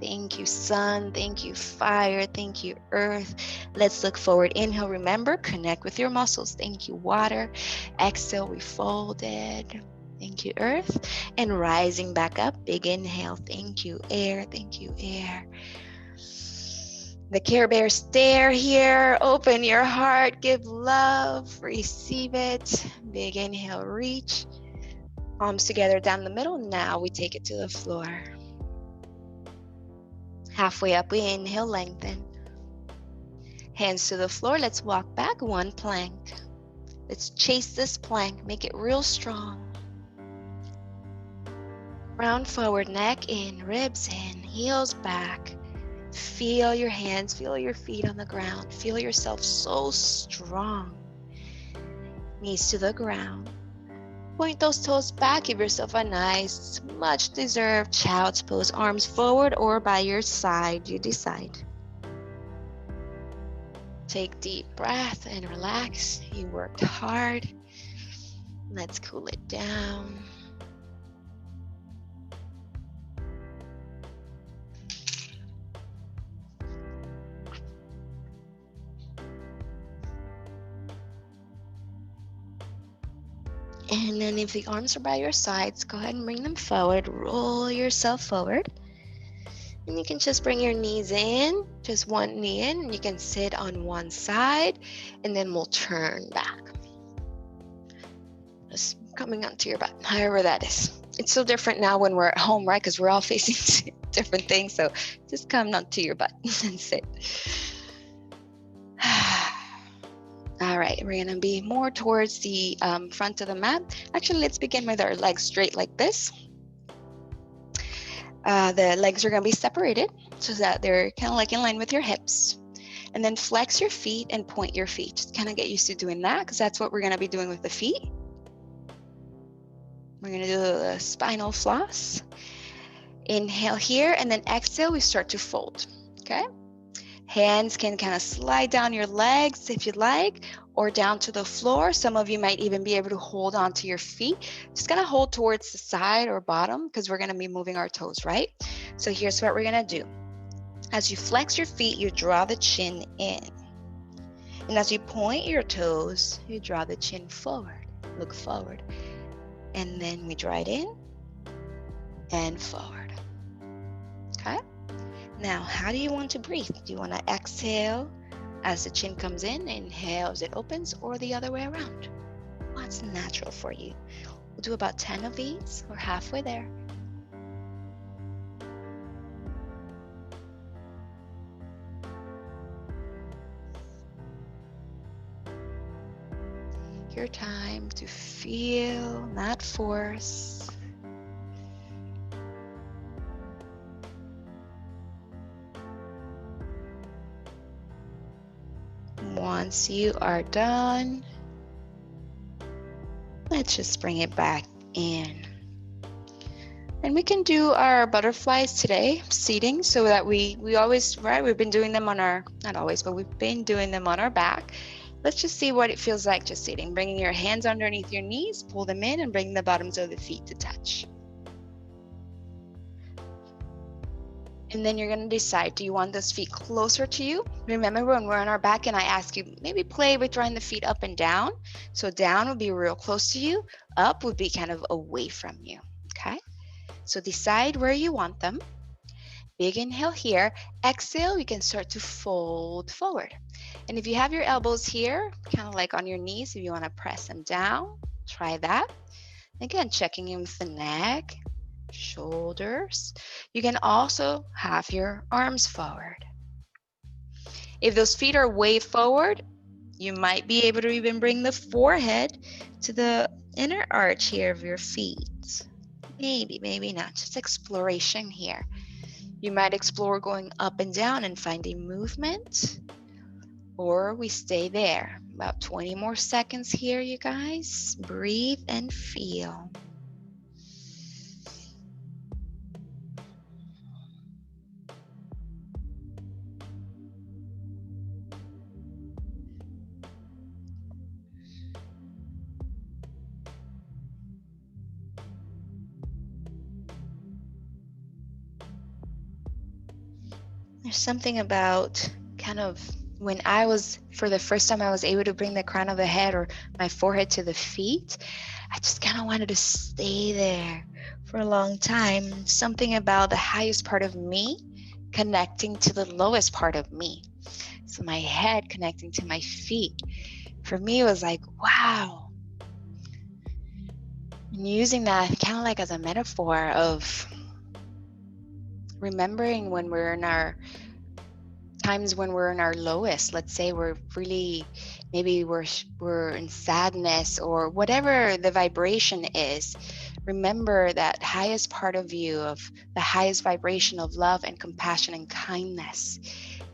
Thank you, sun. Thank you, fire. Thank you, earth. Let's look forward. Inhale, remember, connect with your muscles. Thank you, water. Exhale, we folded. Thank you, earth. And rising back up, big inhale. Thank you, air. Thank you, air. The Care Bear stare here. Open your heart. Give love. Receive it. Big inhale, reach. Palms together down the middle. Now we take it to the floor. Halfway up, we inhale, lengthen. Hands to the floor. Let's walk back one plank. Let's chase this plank. Make it real strong. Round forward, neck in, ribs in, heels back. Feel your hands, feel your feet on the ground. Feel yourself so strong. Knees to the ground. Point those toes back. Give yourself a nice, much deserved child's pose. Arms forward or by your side, you decide. Take deep breath and relax. You worked hard. Let's cool it down. And then if the arms are by your sides, go ahead and bring them forward. Roll yourself forward. And you can just bring your knees in, just one knee in, and you can sit on one side, and then we'll turn back. Just coming onto your butt, however that is. It's so different now when we're at home, right? Because we're all facing different things. So just come onto your butt and sit. All right, we're gonna be more towards the front of the mat. Actually, let's begin with our legs straight like this. The legs are gonna be separated so that they're kind of like in line with your hips. And then flex your feet and point your feet. Just kind of get used to doing that because that's what we're gonna be doing with the feet. We're gonna do the spinal floss. Inhale here, and then exhale, we start to fold, okay? Hands can kind of slide down your legs if you'd like, or down to the floor. Some of you might even be able to hold onto your feet. Just gonna hold towards the side or bottom because we're gonna be moving our toes, right? So here's what we're gonna do. As you flex your feet, you draw the chin in. And as you point your toes, you draw the chin forward, look forward. And then we draw it in and forward, okay? Now, how do you want to breathe? Do you want to exhale as the chin comes in, inhale as it opens, or the other way around? What's natural for you? We'll do about 10 of these. We're halfway there. Your time to feel, not force. Once you are done, let's just bring it back in. And we can do our butterflies today, seating, so that we always, right, we've been doing them on our, not always, but we've been doing them on our back. Let's just see what it feels like just sitting. Bringing your hands underneath your knees, pull them in, and bring the bottoms of the feet to touch. And then you're gonna decide, do you want those feet closer to you? Remember when we're on our back and I ask you, maybe play with drawing the feet up and down. So down would be real close to you, up would be kind of away from you, okay? So decide where you want them. Big inhale here. Exhale, you can start to fold forward. And if you have your elbows here, kind of like on your knees, if you want to press them down, try that. Again, checking in with the neck, shoulders. You can also have your arms forward. If those feet are way forward, you might be able to even bring the forehead to the inner arch here of your feet. Maybe, maybe not. Just exploration here. You might explore going up and down and finding movement, or we stay there. About 20 more seconds here, you guys. Breathe and feel. There's something about kind of when I was, for the first time, I was able to bring the crown of the head or my forehead to the feet. I just kind of wanted to stay there for a long time. Something about the highest part of me connecting to the lowest part of me. So my head connecting to my feet. For me, it was like, wow. And using that kind of like as a metaphor of remembering when we're in our times when we're in our lowest. Let's say we're really, maybe we're in sadness or whatever the vibration is. Remember that highest part of you, of the highest vibration of love and compassion and kindness.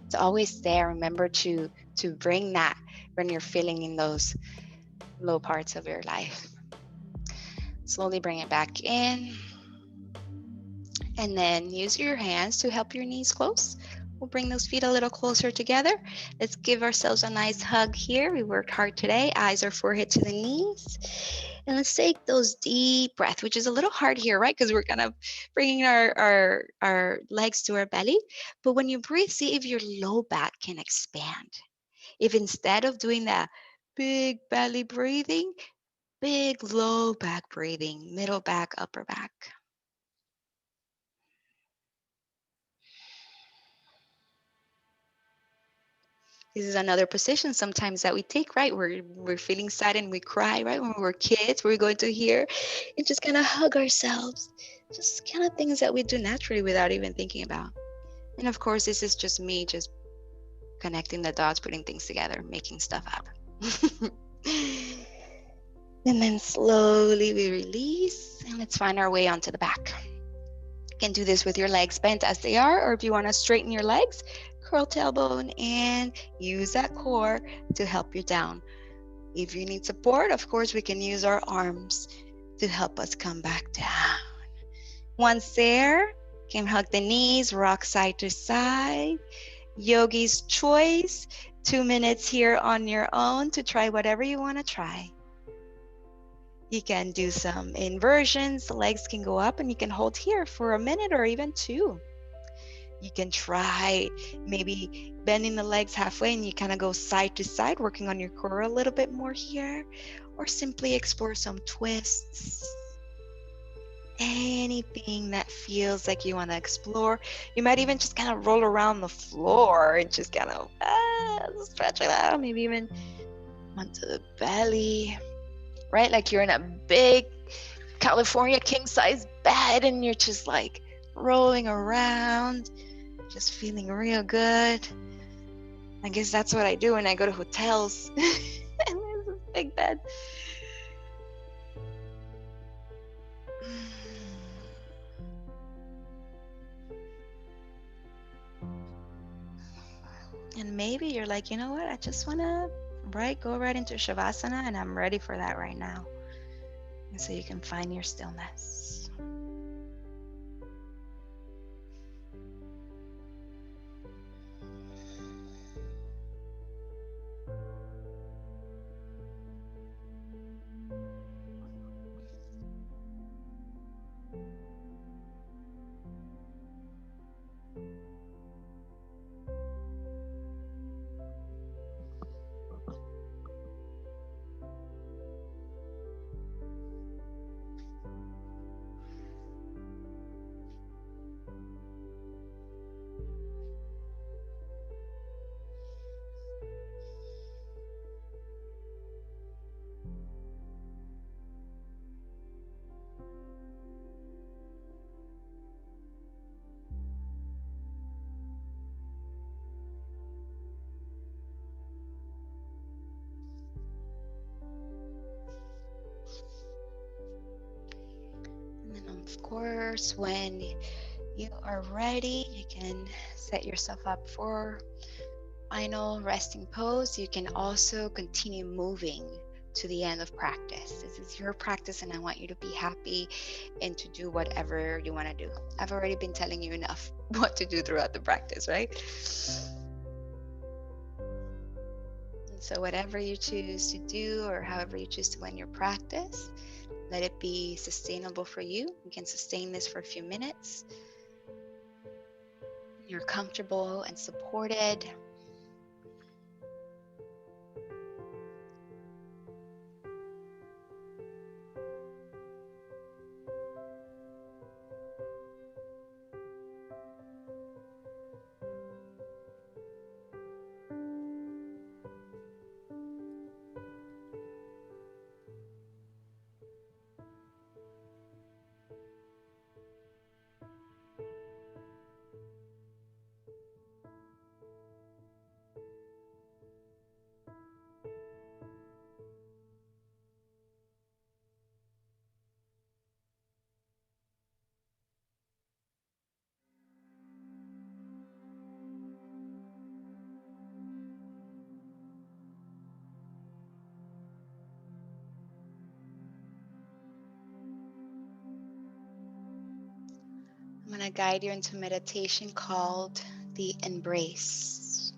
It's always there. Remember to bring that when you're feeling in those low parts of your life. Slowly bring it back in. And then use your hands to help your knees close. We'll bring those feet a little closer together. Let's give ourselves a nice hug here. We worked hard today. Eyes are forehead to the knees. And let's take those deep breaths, which is a little hard here, right? Because we're kind of bringing our legs to our belly. But when you breathe, see if your low back can expand. If instead of doing that big belly breathing, big low back breathing, middle back, upper back. This is another position sometimes that we take, right? We're feeling sad and we cry, right? When we were kids, we're going to here and just kind of hug ourselves. Just kind of things that we do naturally without even thinking about. And of course, this is just me just connecting the dots, putting things together, making stuff up. And then slowly we release and let's find our way onto the back. You can do this with your legs bent as they are, or if you want to straighten your legs, curl tailbone and use that core to help you down. If you need support, of course, we can use our arms to help us come back down. Once there, you can hug the knees, rock side to side. Yogi's choice, 2 minutes here on your own to try whatever you want to try. You can do some inversions. The legs can go up and you can hold here for a minute or even 2. You can try maybe bending the legs halfway and you kind of go side to side, working on your core a little bit more here, or simply explore some twists. Anything that feels like you want to explore. You might even just kind of roll around the floor and just kind of stretch it out, maybe even onto the belly, right? Like you're in a big California king-size bed and you're just like rolling around, just feeling real good. I guess that's what I do when I go to hotels. And there's this big bed. And maybe you're like, you know what? I just want to go right into Shavasana and I'm ready for that right now. And so you can find your stillness. And then, of course, when you are ready, you can set yourself up for final resting pose. You can also continue moving to the end of practice. This is your practice and I want you to be happy and to do whatever you want to do. I've already been telling you enough what to do throughout the practice, right? And so whatever you choose to do or however you choose to end your practice, let it be sustainable for you. You can sustain this for a few minutes. You're comfortable and supported. I'm going to guide you into meditation called the embrace.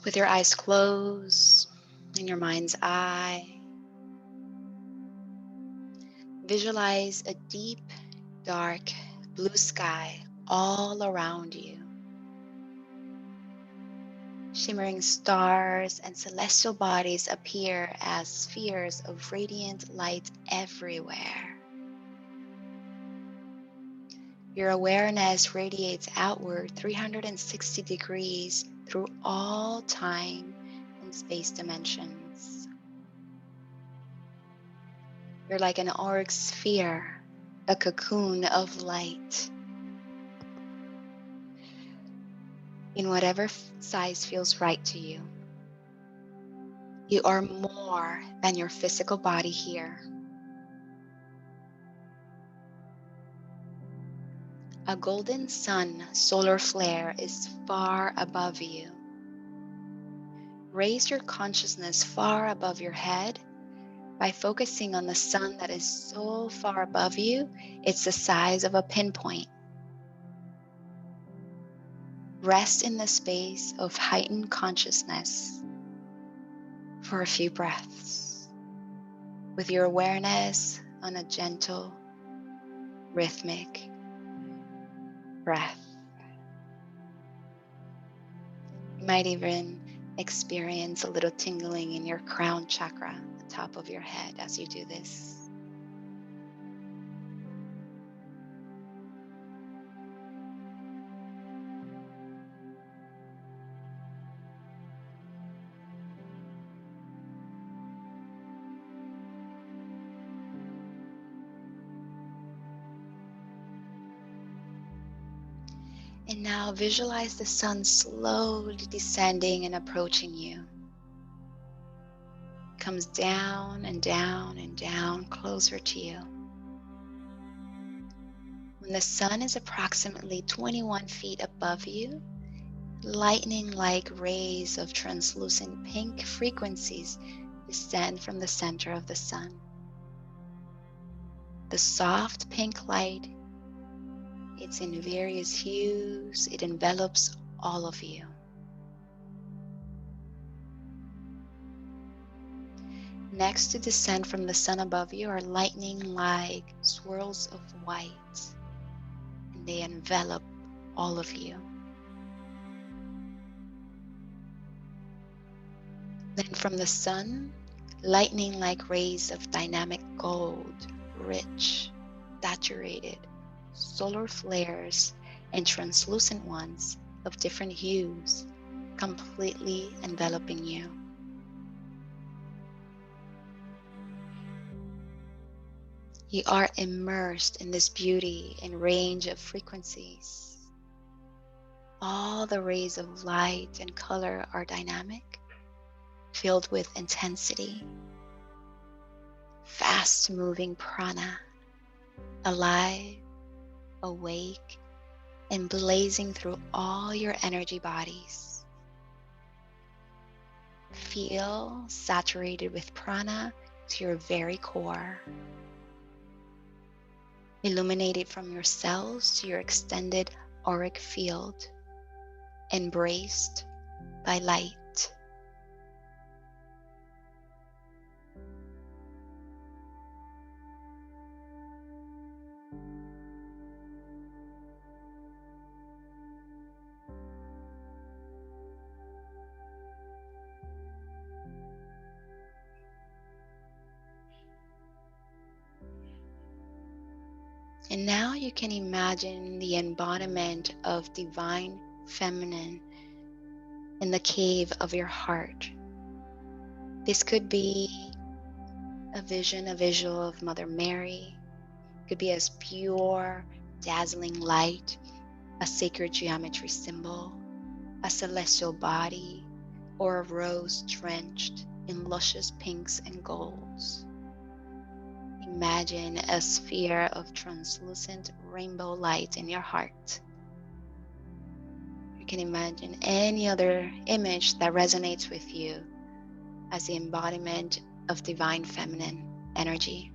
With your eyes closed in your mind's eye, visualize a deep, dark blue sky all around you. Shimmering stars and celestial bodies appear as spheres of radiant light everywhere. Your awareness radiates outward 360 degrees through all time and space dimensions. You're like an auric sphere, a cocoon of light. In whatever size feels right to you. You are more than your physical body here. A golden sun solar flare is far above you. Raise your consciousness far above your head by focusing on the sun that is so far above you, it's the size of a pinpoint. Rest in the space of heightened consciousness for a few breaths, with your awareness on a gentle, rhythmic breath. You might even experience a little tingling in your crown chakra, the top of your head, as you do this. And now visualize the sun slowly descending and approaching you. Comes down and down and down closer to you. When the sun is approximately 21 feet above you, lightning-like rays of translucent pink frequencies descend from the center of the sun. The soft pink light, it's in various hues, it envelops all of you. Next to descend from the sun above you are lightning-like swirls of white, and they envelop all of you. Then from the sun, lightning-like rays of dynamic gold, rich, saturated, solar flares, and translucent ones of different hues, completely enveloping you. You are immersed in this beauty and range of frequencies. All the rays of light and color are dynamic, filled with intensity, fast-moving prana, alive, awake, and blazing through all your energy bodies. Feel saturated with prana to your very core. Illuminated from your cells to your extended auric field, embraced by light. And now you can imagine the embodiment of divine feminine in the cave of your heart. This could be a visual of Mother Mary. It could be as pure, dazzling light, a sacred geometry symbol, a celestial body, or a rose drenched in luscious pinks and golds. Imagine a sphere of translucent rainbow light in your heart. You can imagine any other image that resonates with you as the embodiment of divine feminine energy.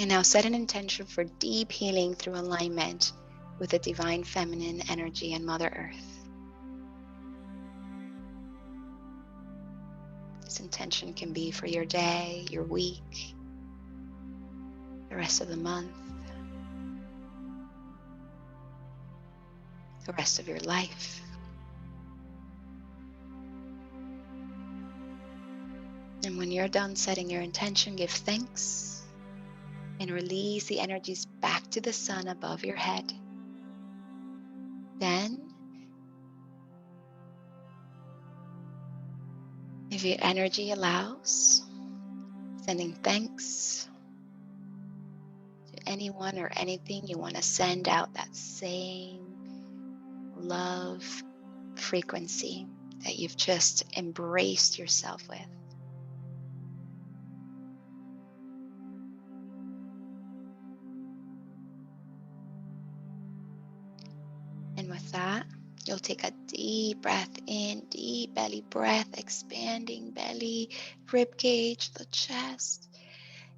And now set an intention for deep healing through alignment with the divine feminine energy and Mother Earth. This intention can be for your day, your week, the rest of the month. the rest of your life. And when you're done setting your intention, give thanks and release the energies back to the sun above your head. Then, if your energy allows, sending thanks to anyone or anything you want to send out that same love frequency that you've just embraced yourself with. And with that, you'll take a deep breath in, deep belly breath, expanding belly, rib cage, the chest.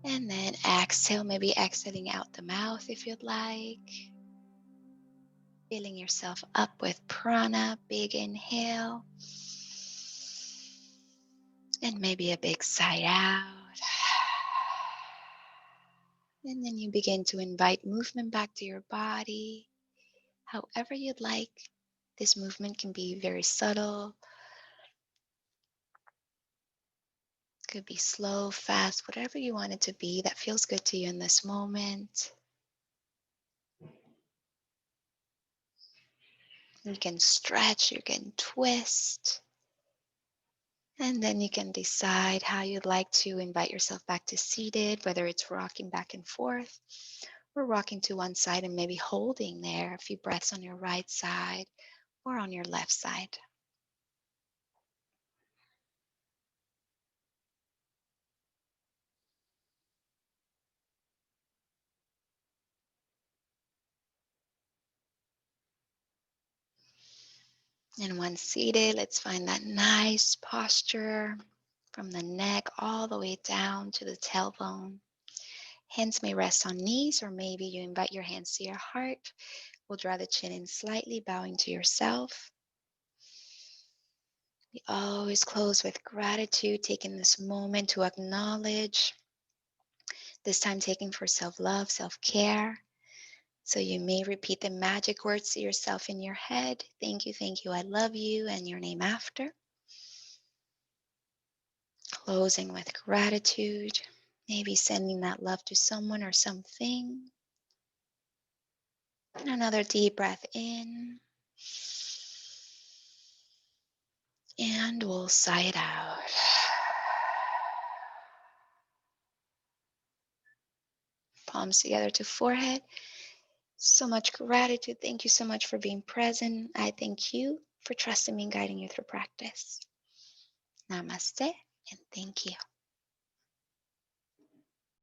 And then exhale, maybe exhaling out the mouth if you'd like. Filling yourself up with prana, big inhale. And maybe a big sigh out. And then you begin to invite movement back to your body, however you'd like. This movement can be very subtle, could be slow, fast, whatever you want it to be that feels good to you in this moment. You can stretch, you can twist, and then you can decide how you'd like to invite yourself back to seated, whether it's rocking back and forth or rocking to one side and maybe holding there a few breaths on your right side or on your left side. And once seated, let's find that nice posture from the neck all the way down to the tailbone. Hands may rest on knees, or maybe you invite your hands to your heart. We'll draw the chin in slightly, bowing to yourself. We always close with gratitude, taking this moment to acknowledge, this time taking for self-love, self-care. So you may repeat the magic words to yourself in your head. Thank you, I love you, and your name after. Closing with gratitude, maybe sending that love to someone or something. And another deep breath in. And we'll sigh it out. Palms together to forehead. So much gratitude. Thank you so much for being present. I thank you for trusting me and guiding you through practice. Namaste and thank you.